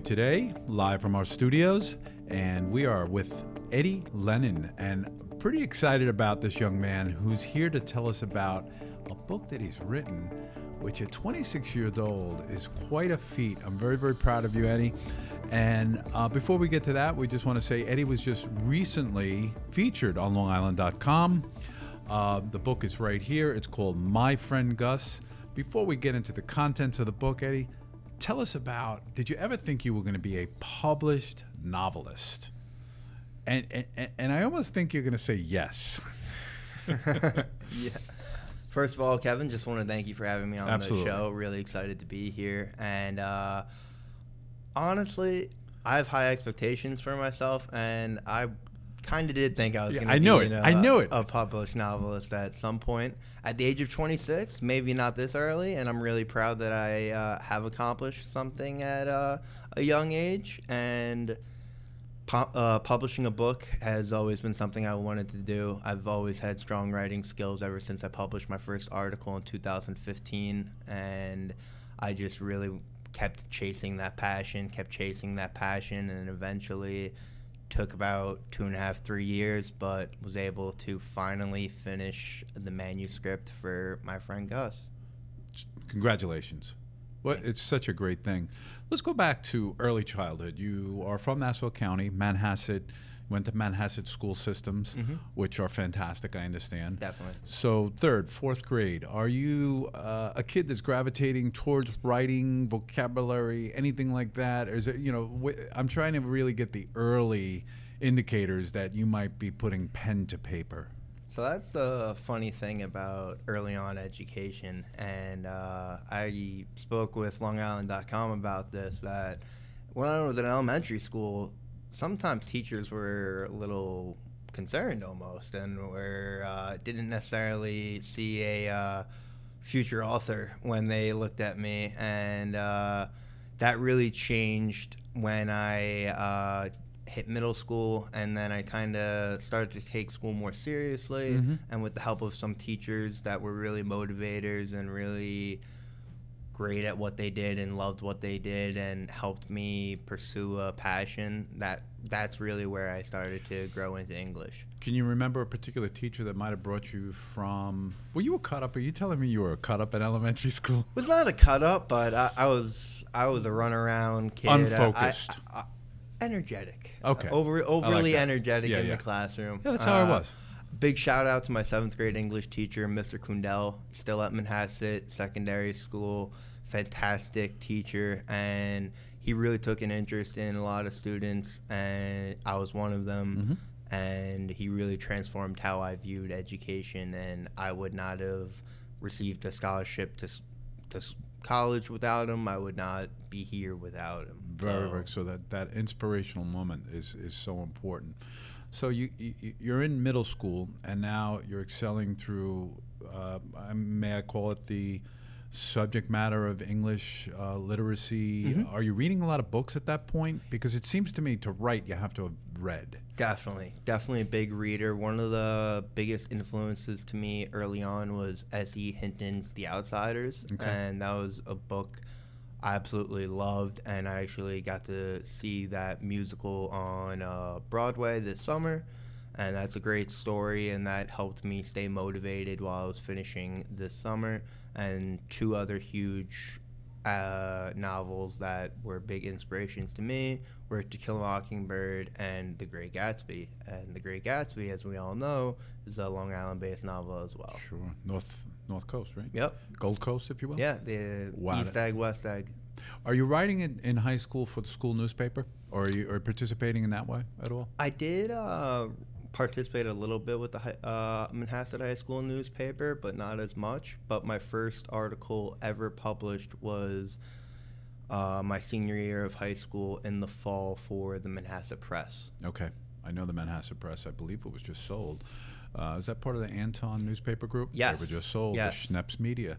today, live from our studios, and we are with Eddie Lennon, and pretty excited about this young man who's here to tell us about a book that he's written, which at 26 years old is quite a feat. I'm very, very proud of you, Eddie. And before we get to that, we just want to say Eddie was just recently featured on LongIsland.com. The book is right here. It's called My Friend Gus. Before we get into the contents of the book, Eddie, tell us about, did you ever think you were going to be a published novelist? And I almost think you're going to say yes. Yeah. First of all, Kevin, just want to thank you for having me on Absolutely. the show. Really excited to be here. And honestly, I have high expectations for myself, and I kind of did think I was going to be a published novelist at some point. At the age of 26, maybe not this early, and I'm really proud that I have accomplished something at a young age. And publishing a book has always been something I wanted to do. I've always had strong writing skills ever since I published my first article in 2015, and I just really kept chasing that passion, and eventually took about 2.5, 3 years, but was able to finally finish the manuscript for My Friend Gus. Congratulations. Well, it's such a great thing. Let's go back to early childhood. You are from Nassau County, Manhasset, went to Manhasset school systems, which are fantastic, I understand. Definitely. So 3rd, 4th grade, are you a kid that's gravitating towards writing, vocabulary, anything like that? Or is it, I'm trying to really get the early indicators that you might be putting pen to paper. So that's the funny thing about early on education, and I spoke with LongIsland.com about this, that when I was in elementary school, sometimes teachers were a little concerned almost, and didn't necessarily see a future author when they looked at me, and that really changed when I hit middle school, and then I kind of started to take school more seriously, and with the help of some teachers that were really motivators and really great at what they did and loved what they did and helped me pursue a passion, that's really where I started to grow into English. Can you remember a particular teacher that might have brought you from, were you a cut-up? Are you telling me you were a cut-up in elementary school? It was not a cut-up, but I was a runaround kid. Unfocused. Energetic. Okay. Overly like energetic in the classroom. Yeah, that's how I was. Big shout out to my 7th grade English teacher, Mr. Kundell, still at Manhasset Secondary School. Fantastic teacher, and he really took an interest in a lot of students, and I was one of them. And he really transformed how I viewed education, and I would not have received a scholarship to college without him. I would not be here without him. Very. So that inspirational moment is so important. So you're in middle school, and now you're excelling through, may I call it the subject matter of English literacy. Are you reading a lot of books at that point? Because it seems to me to write, you have to have read. Definitely a big reader. One of the biggest influences to me early on was S.E. Hinton's The Outsiders, and that was a book I absolutely loved, and I actually got to see that musical on Broadway this summer, and that's a great story, and that helped me stay motivated while I was finishing this summer. And 2 other huge novels that were big inspirations to me were To Kill a Mockingbird and The Great Gatsby. And The Great Gatsby, as we all know, is a Long Island-based novel as well. Sure. North Coast, right? Yep. Gold Coast, if you will? Yeah, the East Egg, West Egg. Are you writing in high school for the school newspaper, or are you participating in that way at all? I did participate a little bit with the Manhasset High School newspaper, but not as much. But my first article ever published was my senior year of high school in the fall for the Manhasset Press. Okay. I know the Manhasset Press. I believe it was just sold. Is that part of the Anton newspaper group? Yes. They were just sold Yes. to Schneps Media.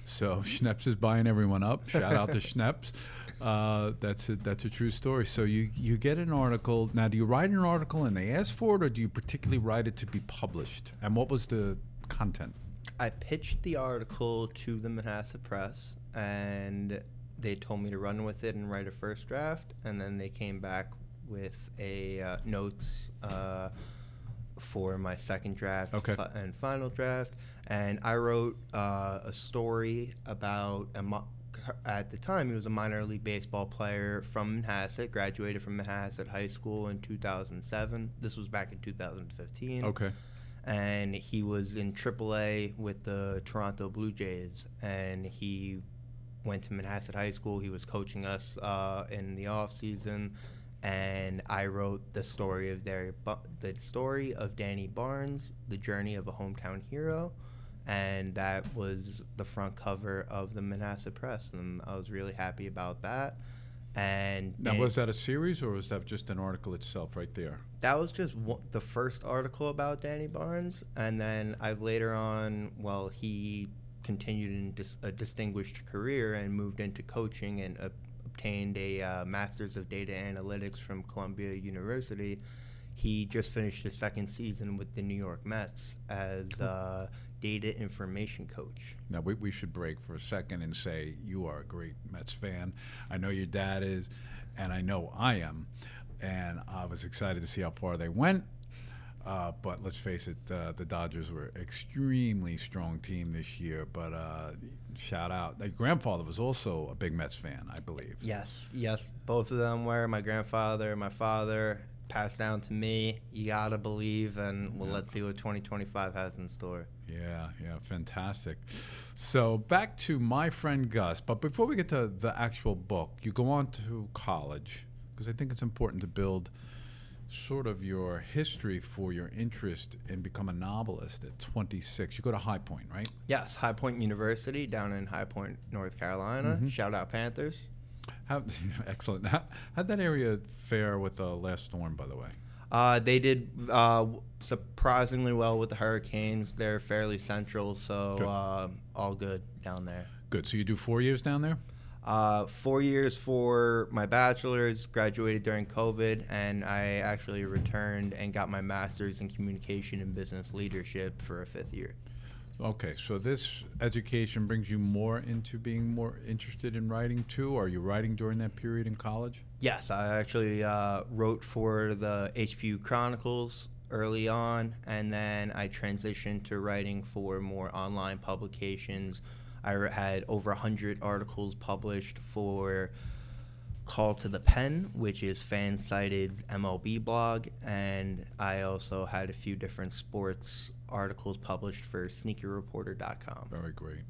So Schneps is buying everyone up. Shout out to Schneps. That's a true story. So you get an article. Now, do you write an article and they ask for it, or do you particularly write it to be published? And what was the content? I pitched the article to the Manhasset Press, and they told me to run with it and write a first draft, and then they came back with a notes for my second draft and final draft. And I wrote a story about at the time, he was a minor league baseball player from Manhasset, graduated from Manhasset High School in 2007. This was back in 2015. Okay. And he was in AAA with the Toronto Blue Jays, and he went to Manhasset High School. He was coaching us in the off season, and I wrote the story of Danny Barnes, the journey of a hometown hero. And that was the front cover of the Manhasset Press, and I was really happy about that. And now, was that a series, or was that just an article itself right there? That was just the first article about Danny Barnes, and then I've later on, he continued in a distinguished career and moved into coaching and obtained a Master's of Data Analytics from Columbia University. He just finished his second season with the New York Mets as data information coach. Now, we should break for a second and say you are a great Mets fan. I know your dad is, and I know I am. And I was excited to see how far they went. But let's face it, the Dodgers were an extremely strong team this year. But shout out. My grandfather was also a big Mets fan, I believe. Yes. Both of them were. My grandfather, my father, passed down to me. You got to believe. And let's see what 2025 has in store. Yeah, fantastic. So back to My Friend Gus. But before we get to the actual book, you go on to college, because I think it's important to build sort of your history for your interest in become a novelist at 26. You go to High Point, right? Yes, High Point University down in High Point, North Carolina. Mm-hmm. Shout out Panthers. Excellent. How'd that area fare with the last storm, by the way? They did surprisingly well with the hurricanes. They're fairly central, so all good down there. Good. So you do 4 years down there? 4 years for my bachelor's, graduated during COVID, and I actually returned and got my master's in communication and business leadership for a fifth year. Okay, so this education brings you more into being more interested in writing too? Are you writing during that period in college? Yes, I actually wrote for the HPU Chronicles early on, and then I transitioned to writing for more online publications. I had over 100 articles published for Call to the Pen, which is FanSided's MLB blog, and I also had a few different sports articles published for sneakerreporter.com. Very great.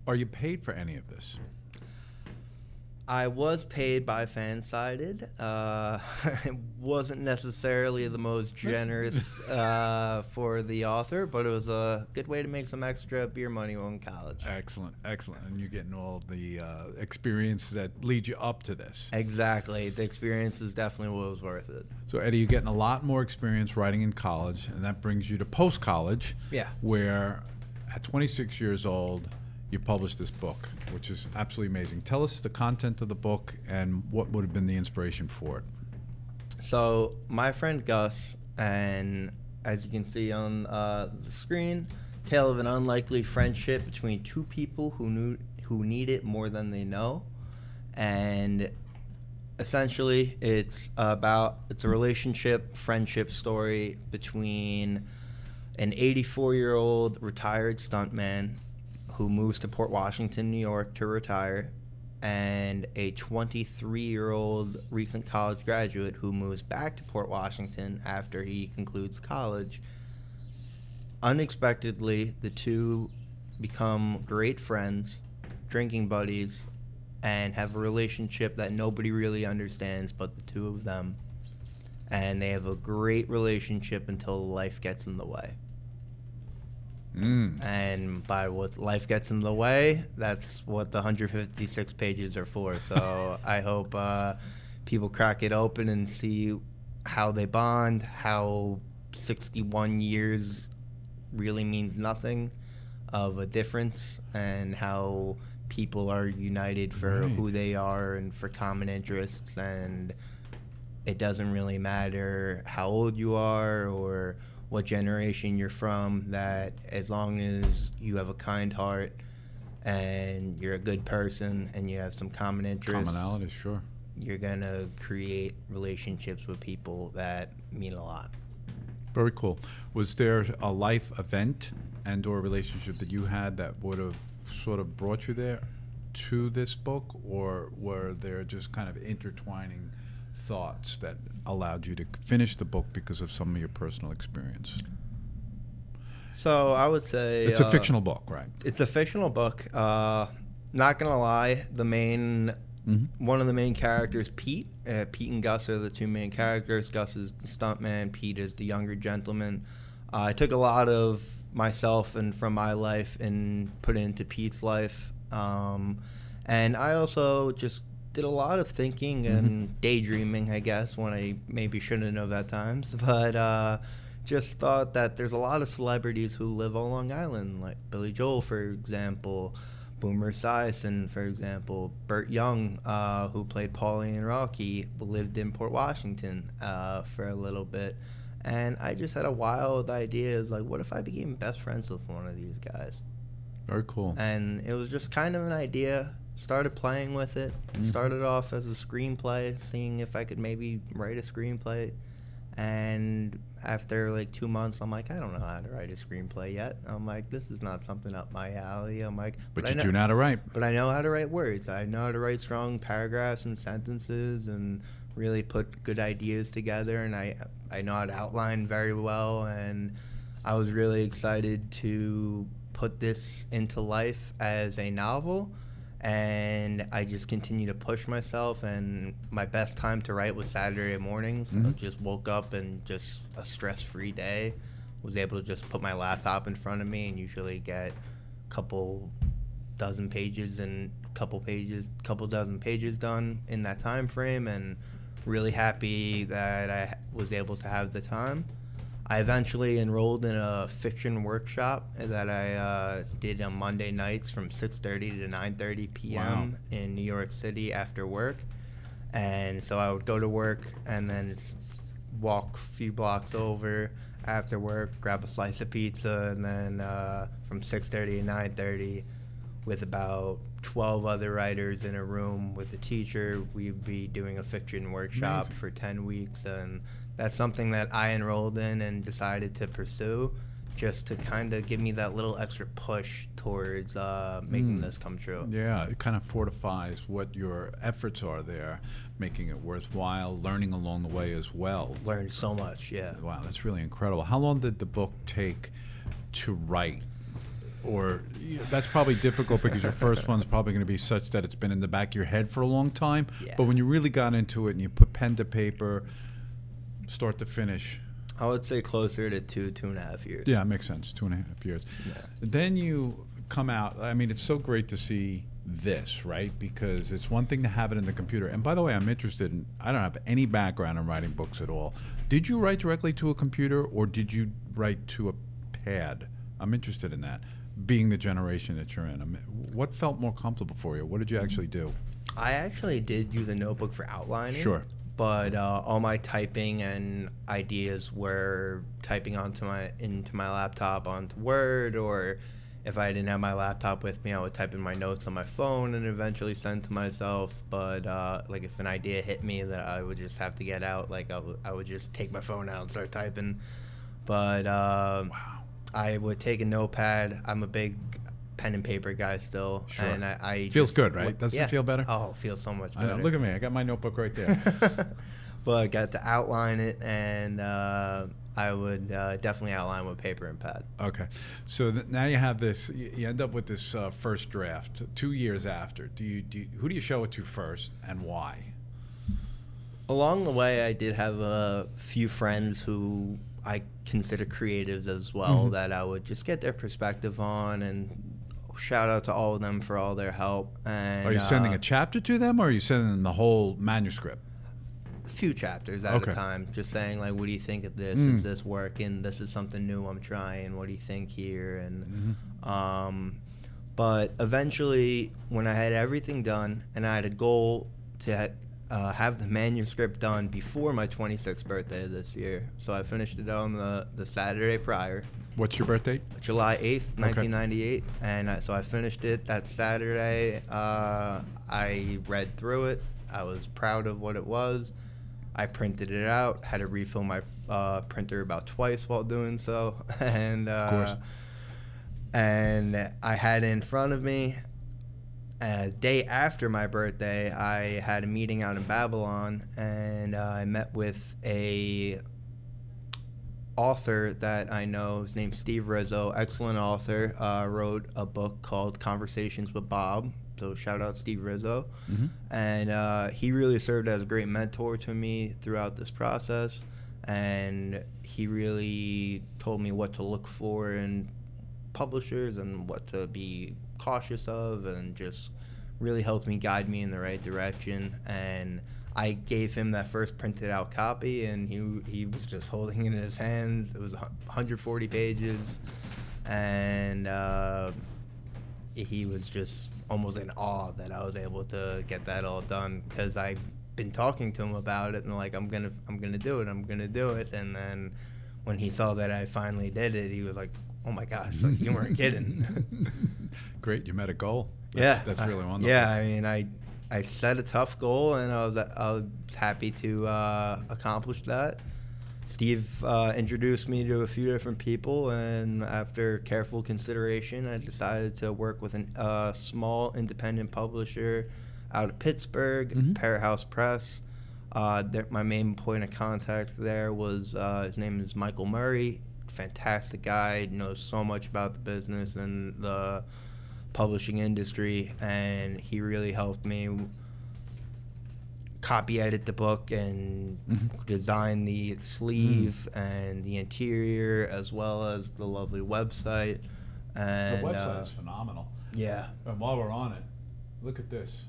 Are you paid for any of this? I was paid by FanSided. It wasn't necessarily the most generous for the author, but it was a good way to make some extra beer money while in college. Excellent. And you're getting all the experience that leads you up to this. Exactly. The experience is definitely what was worth it. So, Eddie, you're getting a lot more experience writing in college, and that brings you to post-college, where at 26 years old, you published this book, which is absolutely amazing. Tell us the content of the book and what would have been the inspiration for it. So, My Friend Gus, and as you can see on the screen, tale of an unlikely friendship between two people who need it more than they know. And essentially, it's a relationship, friendship story between an 84-year-old retired stuntman who moves to Port Washington, New York to retire, and a 23-year-old recent college graduate who moves back to Port Washington after he concludes college. Unexpectedly, the two become great friends, drinking buddies, and have a relationship that nobody really understands but the two of them. And they have a great relationship until life gets in the way. And by what life gets in the way, that's what the 156 pages are for. So I hope people crack it open and see how they bond, how 61 years really means nothing of a difference, and how people are united for who they are and for common interests. And it doesn't really matter how old you are or what generation you're from, that as long as you have a kind heart and you're a good person and you have some common interests, Commonality, sure. you're going to create relationships with people that mean a lot. Very cool. Was there a life event and or relationship that you had that would have sort of brought you there to this book, or were there just kind of intertwining thoughts that allowed you to finish the book because of some of your personal experience? So I would say It's a fictional book, right? It's a fictional book. Not gonna lie, one of the main characters, Pete and Gus are the two main characters. Gus is the stuntman. Pete is the younger gentleman. I took a lot of myself and from my life and put it into Pete's life. And I also just did a lot of thinking and daydreaming, I guess, when I maybe shouldn't have at times. But just thought that there's a lot of celebrities who live on Long Island, like Billy Joel, for example, Boomer Esiason, for example, Burt Young, who played Paulie in Rocky, lived in Port Washington for a little bit. And I just had a wild idea, is like, what if I became best friends with one of these guys? Very cool. And it was just kind of an idea. Started playing with it. Started off as a screenplay, seeing if I could maybe write a screenplay. And after like 2 months, I'm like, I don't know how to write a screenplay yet. I'm like, this is not something up my alley. I'm like, But you do know how to write. But I know how to write words. I know how to write strong paragraphs and sentences and really put good ideas together. And I know how to outline very well. And I was really excited to put this into life as a novel. And I just continue to push myself, and my best time to write was Saturday mornings. I just woke up and just a stress-free day, was able to just put my laptop in front of me and usually get a couple dozen pages and couple dozen pages done in that time frame, and really happy that I was able to have the time. I eventually enrolled in a fiction workshop that I did on Monday nights from 6:30 to 9:30 p.m. in New York City after work. And so I would go to work and then walk a few blocks over after work, grab a slice of pizza, and then from 6:30 to 9:30 with about 12 other writers in a room with a teacher, we'd be doing a fiction workshop for 10 weeks. And that's something that I enrolled in and decided to pursue, just to kind of give me that little extra push towards making this come true. Yeah, it kind of fortifies what your efforts are there, making it worthwhile, learning along the way as well. Learned so much, yeah. Wow, that's really incredible. How long did the book take to write? Or that's probably difficult because your first one's probably going to be such that it's been in the back of your head for a long time. Yeah. But when you really got into it and you put pen to paper, start to finish. I would say closer to 2.5 years. Yeah, it makes sense. 2.5 years. Yeah. Then you come out. I mean, it's so great to see this, right? Because it's one thing to have it in the computer. And by the way, I'm interested in, I don't have any background in writing books at all. Did you write directly to a computer or did you write to a pad? I'm interested in that, being the generation that you're in. What felt more comfortable for you? What did you actually do? I actually did use a notebook for outlining. Sure. But all my typing and ideas were typing into my laptop onto Word, or if I didn't have my laptop with me, I would type in my notes on my phone and eventually send to myself. But like if an idea hit me that I would just have to get out, like I would just take my phone out and start typing. But I would take a notepad. I'm a big pen and paper guy still. Sure. And I feels just, good, right? Doesn't it feel better? Oh, it feels so much better. I know. Look at me. I got my notebook right there. But I got to outline it, and I would definitely outline with paper and pad. Okay. So now you have this, you end up with this first draft 2 years after. Who do you show it to first and why? Along the way, I did have a few friends who I consider creatives as well, that I would just get their perspective on, and shout out to all of them for all their help. And Are you sending a chapter to them, or are you sending them the whole manuscript? A few chapters at a time, just saying like, what do you think of this? Is this working? This is something new I'm trying. What do you think here? And but eventually, when I had everything done and I had a goal to have the manuscript done before my 26th birthday this year, so I finished it on the Saturday prior, What's your birthday? July 8th, 1998. And so I finished it that Saturday. I read through it. I was proud of what it was. I printed it out, had to refill my printer about twice while doing so. And, Of course. And I had it in front of me. A day after my birthday, I had a meeting out in Babylon, and I met with a author that I know. His name's Steve Rizzo, excellent author. Wrote a book called Conversations with Bob. So shout out Steve Rizzo. Mm-hmm. And he really served as a great mentor to me throughout this process. And he really told me what to look for in publishers and what to be cautious of, and just really helped me guide me in the right direction. And I gave him that first printed out copy, and he was just holding it in his hands. It was 140 pages, and he was just almost in awe that I was able to get that all done, because I've been talking to him about it and like I'm gonna do it. And then when he saw that I finally did it, he was like, "Oh my gosh, like, you weren't kidding." Great, you met a goal. That's Really wonderful. Yeah, I mean, I set a tough goal, and I was happy to accomplish that. Steve introduced me to a few different people, and after careful consideration, I decided to work with a small independent publisher out of Pittsburgh, Mm-hmm. Powerhouse Press. My main point of contact there was his name is Michael Murray. Fantastic guy, knows so much about the business and the publishing industry, and he really helped me copy edit the book and design the sleeve and the interior, as well as the lovely website. And The website is phenomenal. yeah. And while we're on it, look at this.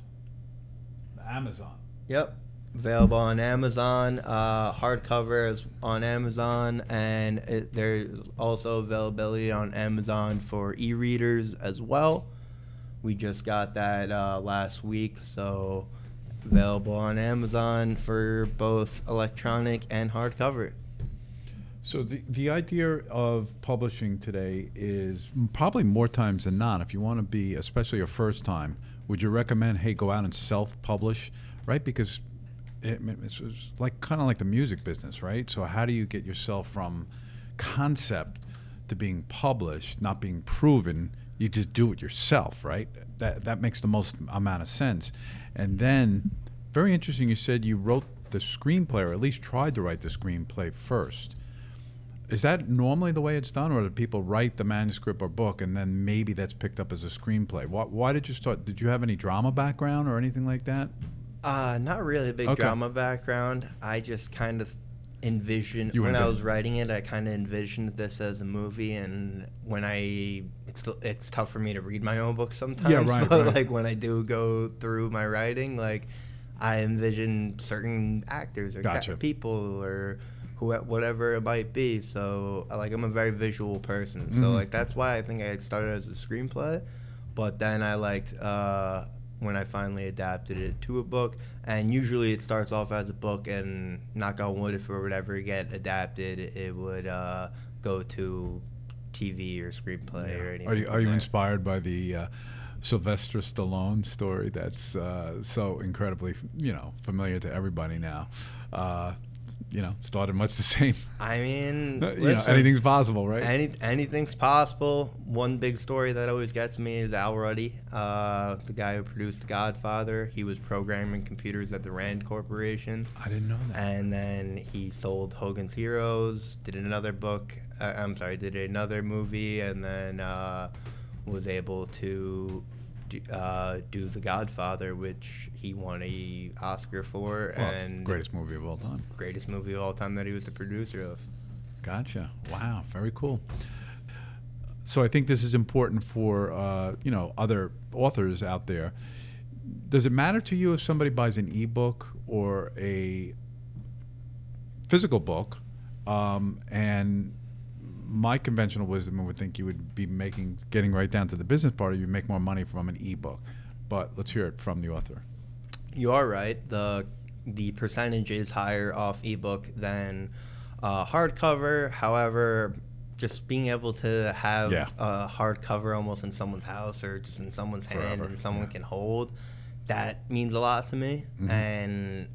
Amazon. Yep. Available on Amazon, hardcover is on Amazon, and there's also availability on Amazon for e-readers as well. We just got that last week, so available on Amazon for both electronic and hardcover. So the idea of publishing today is probably more times than not, if you want to be, especially a first time, would you recommend, hey, go out and self-publish, right? Because it's like kind of like the music business, right? So how do you get yourself from concept to being published, not being proven? You just do it yourself, right? That makes the most amount of sense. And then, very interesting, you said you wrote the screenplay, or at least tried to write the screenplay first. Is that normally the way it's done, or do people write the manuscript or book and then maybe that's picked up as a screenplay? Why did you start? Did you have any drama background or anything like that? Not really a big drama background. I just kind of envisioned, I was writing it, I kind of envisioned this as a movie, and when it's tough for me to read my own book sometimes. Yeah, right, but right. like when I do go through my writing, like I envision certain actors or Gotcha. people or whatever it might be. So like I'm a very visual person, so like that's why I think I started as a screenplay, but then I liked when I finally adapted it to a book. And usually it starts off as a book, and knock on wood, if it would ever get adapted, it would go to TV or screenplay or anything. Are you inspired by the Sylvester Stallone story that's so incredibly familiar to everybody now? Started much the same. I mean, listen, anything's possible, right? Anything's possible. One big story that always gets me is Al Ruddy, the guy who produced The Godfather. He was programming computers at the Rand Corporation. I didn't know that. And then he sold Hogan's Heroes, did another movie, and then was able to do The Godfather, which he won a Oscar for, It's the greatest movie of all time. Greatest movie of all time that he was the producer of. Gotcha. Wow, very cool. So I think this is important for other authors out there. Does it matter to you if somebody buys an ebook or a physical book? And my conventional wisdom would think you would be getting right down to the business part, you make more money from an ebook. But let's hear it from the author. You are right. The percentage is higher off ebook than hardcover. However, just being able to have Yeah. a hardcover almost in someone's house or just in someone's hand Forever. and someone Yeah. can hold, that means a lot to me. Mhm. And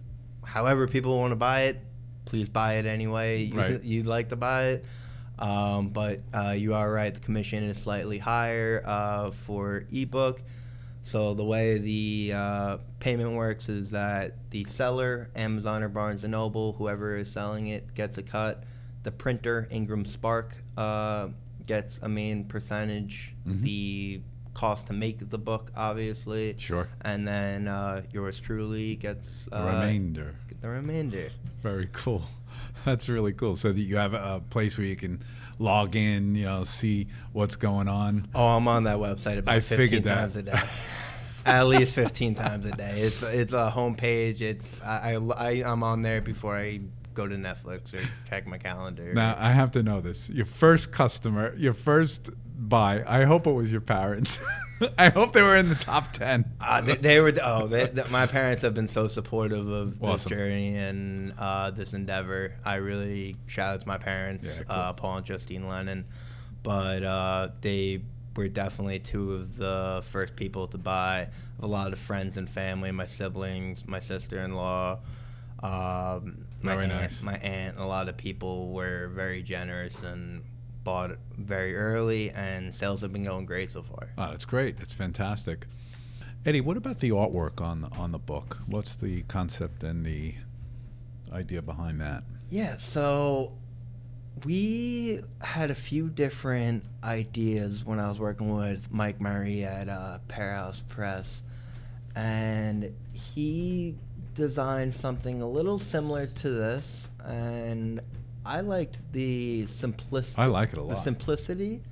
however people want to buy it, please buy it anyway Right. you'd like to buy it. But you are right, the commission is slightly higher for ebook. So the way the payment works is that the seller, Amazon or Barnes & Noble, whoever is selling it, gets a cut. The printer, Ingram Spark, gets a main percentage. Mhm. The cost to make the book, obviously. Sure. And then yours truly gets The remainder. the remainder. Very cool. That's really cool. So that you have a place where you can log in, see what's going on. Oh, I'm on that website about I 15 figured that. times a day. At least 15 times a day. It's a homepage. I'm on there before I go to Netflix or check my calendar. Now, I have to know this. Your first customer, your first buy, I hope it was your parents. I hope they were in the top 10. They were. My parents have been so supportive of this Awesome. journey and this endeavor. I really shout out to my parents, Yeah, cool. Paul and Justine Lennon. But they were definitely two of the first people to buy. A lot of friends and family, my siblings, my sister-in-law, Very nice. my aunt. A lot of people were very generous and bought very early, and sales have been going great so far. Oh, that's great. That's fantastic. Eddie, what about the artwork on the book? What's the concept and the idea behind that? Yeah, so we had a few different ideas when I was working with Mike Murray at Pear House Press, and he designed something a little similar to this, and I liked the simplicity. I like it a The lot. simplicity,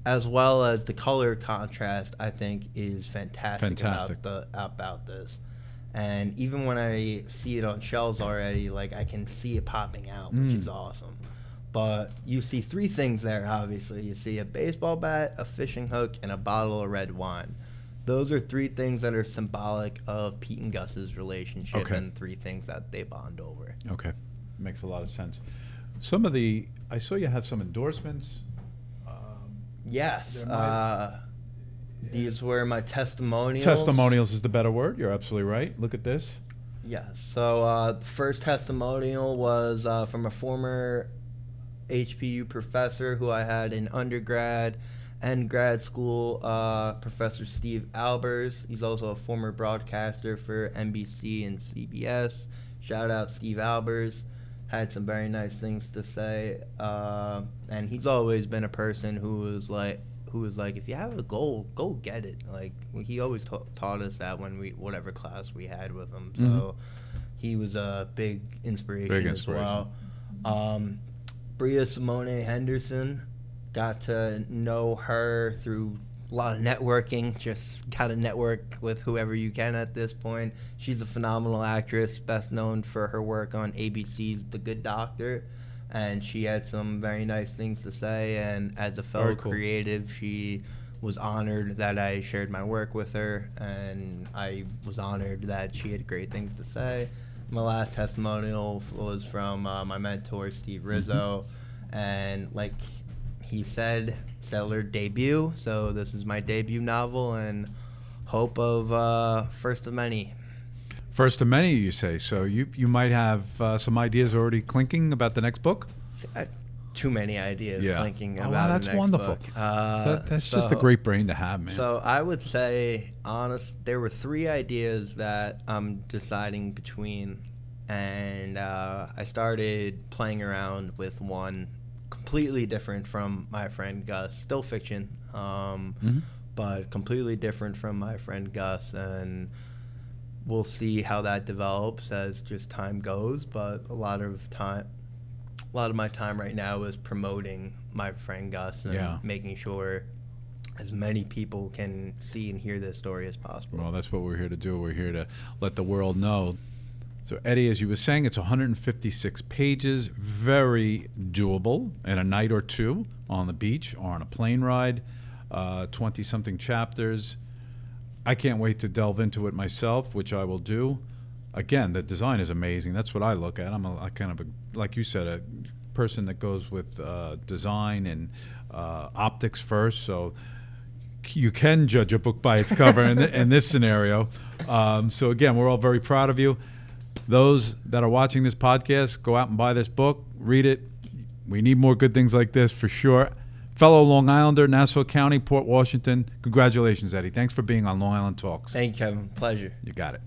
as well as the color contrast, I think is fantastic. Fantastic. About this. And even when I see it on shelves already, like I can see it popping out, which is awesome. But you see three things there, obviously. You see a baseball bat, a fishing hook, and a bottle of red wine. Those are three things that are symbolic of Pete and Gus's relationship, Okay. and three things that they bond over. Okay. Makes a lot of sense. I saw you had some endorsements. Yes. There might- These were my testimonials. Testimonials is the better word. You're absolutely right. Look at this. Yes. So the first testimonial was from a former HPU professor who I had in undergrad and grad school, Professor Steve Albers. He's also a former broadcaster for NBC and CBS. Shout out Steve Albers. Had some very nice things to say. And he's always been a person who was like, if you have a goal, go get it. Like he always taught us that whatever class we had with him. So he was a big inspiration, as well. Bria Simone Henderson, got to know her through a lot of networking. Just got to network with whoever you can at this point. She's a phenomenal actress, best known for her work on ABC's The Good Doctor. And she had some very nice things to say. And as a fellow Very cool. creative, she was honored that I shared my work with her. And I was honored that she had great things to say. My last testimonial was from my mentor, Steve Rizzo. And like he said, stellar debut. So this is my debut novel and hope of first of many. First of many, you say. So you might have some ideas already clinking about the next book? Too many ideas thinking Oh, about wow, that's the next wonderful. book. That's just a great brain to have, man. So I would say, there were three ideas that I'm deciding between. And I started playing around with one completely different from my friend Gus. Still fiction, but completely different from my friend Gus. And we'll see how that develops as just time goes. But a lot of my time right now is promoting my friend Gus and making sure as many people can see and hear this story as possible. Well, that's what we're here to do. We're here to let the world know. So, Eddie, as you were saying, it's 156 pages, very doable in a night or two on the beach or on a plane ride, 20-something chapters. I can't wait to delve into it myself, which I will do. Again, the design is amazing. That's what I look at. I'm a kind of, like you said, a person that goes with design and optics first, so you can judge a book by its cover in this scenario. So again, we're all very proud of you. Those that are watching this podcast, go out and buy this book, read it. We need more good things like this for sure. Fellow Long Islander, Nassau County, Port Washington, congratulations, Eddie. Thanks for being on Long Island Talks. Thank you, Kevin. Pleasure. You got it.